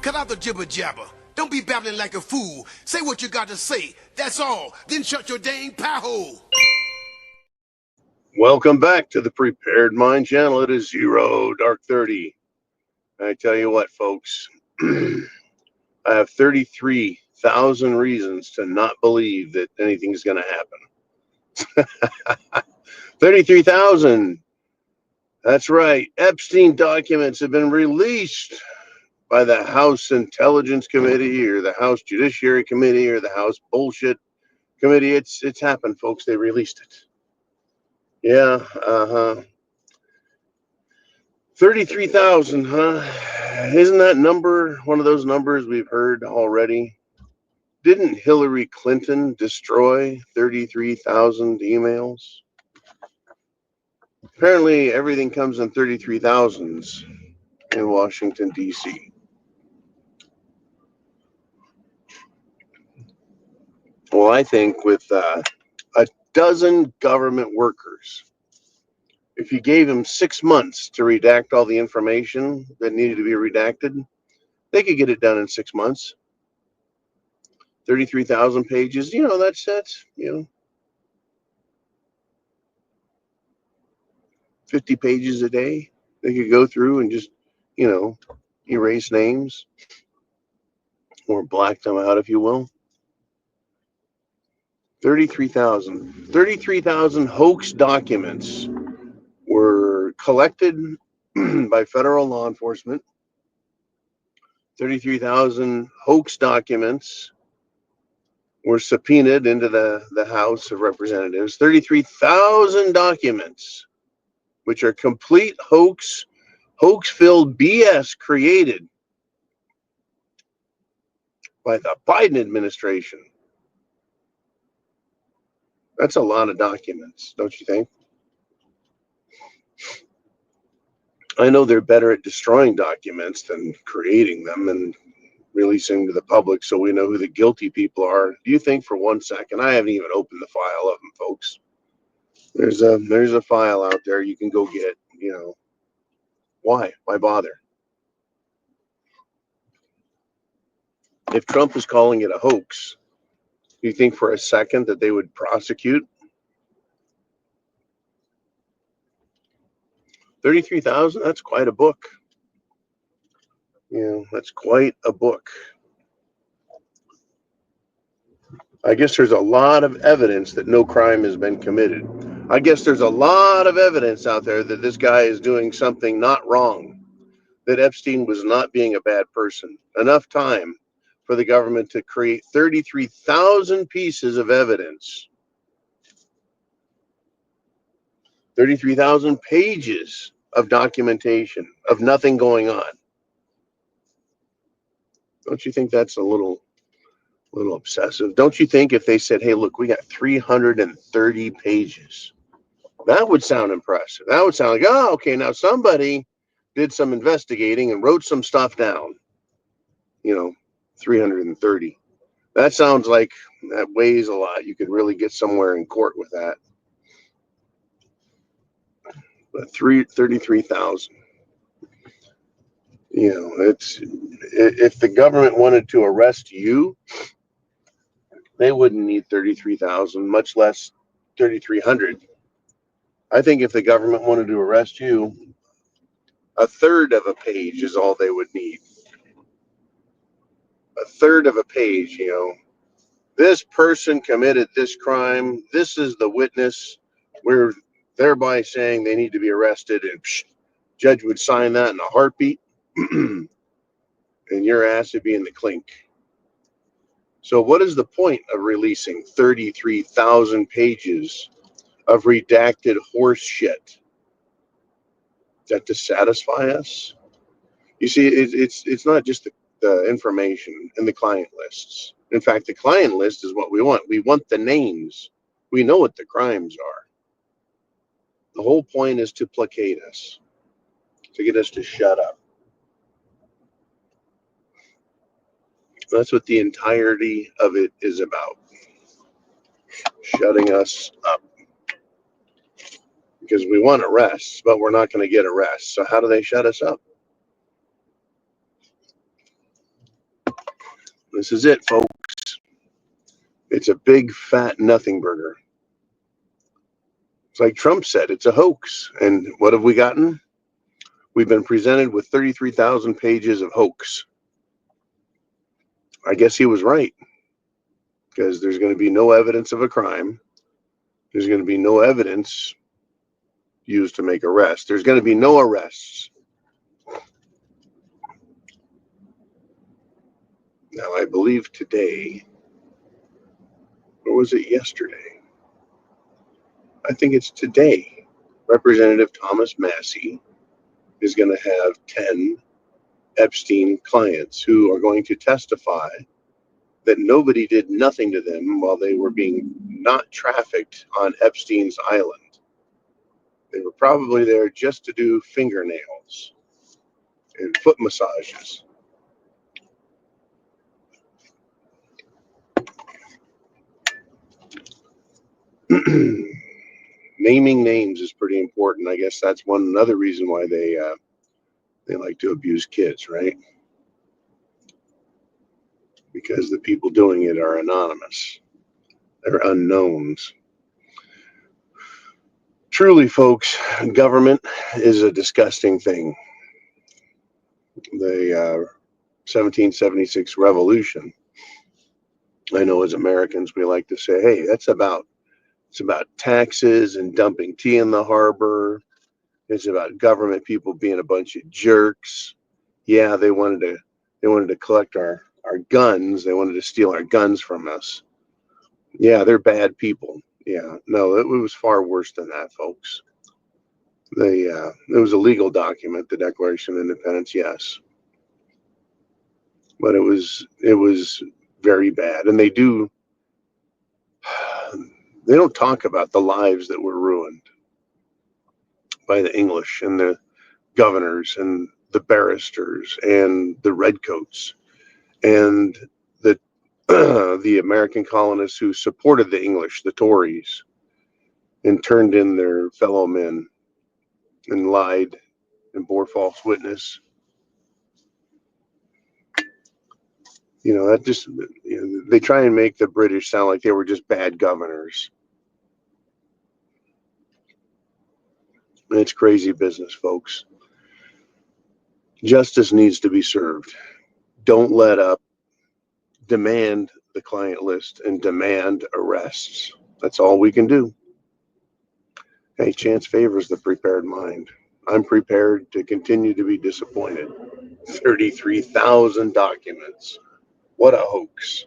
Cut out the jibber jabber. Don't be babbling like a fool. Say what you got to say. That's all. Then shut your dang pie hole. Welcome back to the Prepared Mind channel. It is Zero Dark 30. I tell you what, folks, I have 33,000 reasons to not believe that anything's going to happen. 33,000. That's right. Epstein documents have been released by the House Intelligence Committee or the House Judiciary Committee or the House Bullshit Committee. It's happened, folks. They released it. Yeah, 33,000, huh? Isn't that number one of those numbers we've heard already? Didn't Hillary Clinton destroy 33,000 emails? Apparently, everything comes in 33,000s in Washington, D.C. Well, I think with a dozen government workers, if you gave them 6 months to redact all the information that needed to be redacted, they could get it done in 6 months. 33,000 pages, that's 50 pages a day. They could go through and just, erase names or black them out, if you will. 33,000 hoax documents were collected by federal law enforcement. 33,000 hoax documents were subpoenaed into the House of Representatives. 33,000 documents, which are complete hoax-filled BS created by the Biden administration. That's a lot of documents, don't you think? I know they're better at destroying documents than creating them and releasing them to the public so we know who the guilty people are. Do you think for 1 second? I haven't even opened the file of them, folks. There's a file out there you can go get, Why? Why bother? If Trump is calling it a hoax, do you think for a second that they would prosecute? 33,000, that's quite a book. That's quite a book. I guess there's a lot of evidence that no crime has been committed. I guess there's a lot of evidence out there that this guy is doing something not wrong, that Epstein was not being a bad person. Enough time for the government to create 33,000 pieces of evidence, 33,000 pages of documentation of nothing going on. Don't you think that's a little obsessive? Don't you think if they said, hey, look, we got 330 pages, that would sound impressive. That would sound like, oh, okay, now somebody did some investigating and wrote some stuff down. 330. That sounds like that weighs a lot. You could really get somewhere in court with that. But 33,000. It's, if the government wanted to arrest you, they wouldn't need 33,000, much less 3,300. I think if the government wanted to arrest you, a third of a page is all they would need. A third of a page, this person committed this crime. This is the witness. We're thereby saying they need to be arrested, and judge would sign that in a heartbeat, and your ass would be in the clink. So what is the point of releasing 33,000 pages of redacted horse shit? Is that to satisfy us? You see, it's not just the information and the client lists. In fact, the client list is what we want. We want the names. We know what the crimes are. The whole point is to placate us, to get us to shut up. That's what the entirety of it is about. Shutting us up. Because we want arrests, but we're not going to get arrests. So how do they shut us up? This is it, folks. It's a big, fat nothing burger. It's like Trump said, it's a hoax. And what have we gotten? We've been presented with 33,000 pages of hoax. I guess he was right, because there's going to be no evidence of a crime. There's going to be no evidence used to make arrests. There's going to be no arrests. Now, I believe today, or was it yesterday? I think it's today. Representative Thomas Massey is going to have 10 Epstein clients who are going to testify that nobody did nothing to them while they were being not trafficked on Epstein's island. They were probably there just to do fingernails and foot massages. Naming names is pretty important. I guess that's another reason why they like to abuse kids, right? Because the people doing it are anonymous. They're unknowns. Truly, folks, government is a disgusting thing. The 1776 revolution, I know as Americans, we like to say, hey, it's about taxes and dumping tea in the harbor. It's about government people being a bunch of jerks. Yeah, they wanted to collect our guns. They wanted to steal our guns from us. Yeah, they're bad people. Yeah, no, it was far worse than that, folks. It was a legal document, the Declaration of Independence, yes, but it was very bad. And they don't talk about the lives that were ruined by the English and the governors and the barristers and the redcoats and the the American colonists who supported the English, the Tories, and turned in their fellow men and lied and bore false witness. That just, they try and make the British sound like they were just bad governors. And it's crazy business, folks. Justice needs to be served. Don't let up. Demand the client list and demand arrests. That's all we can do. Hey, chance favors the prepared mind. I'm prepared to continue to be disappointed. 33,000 documents. What a hoax.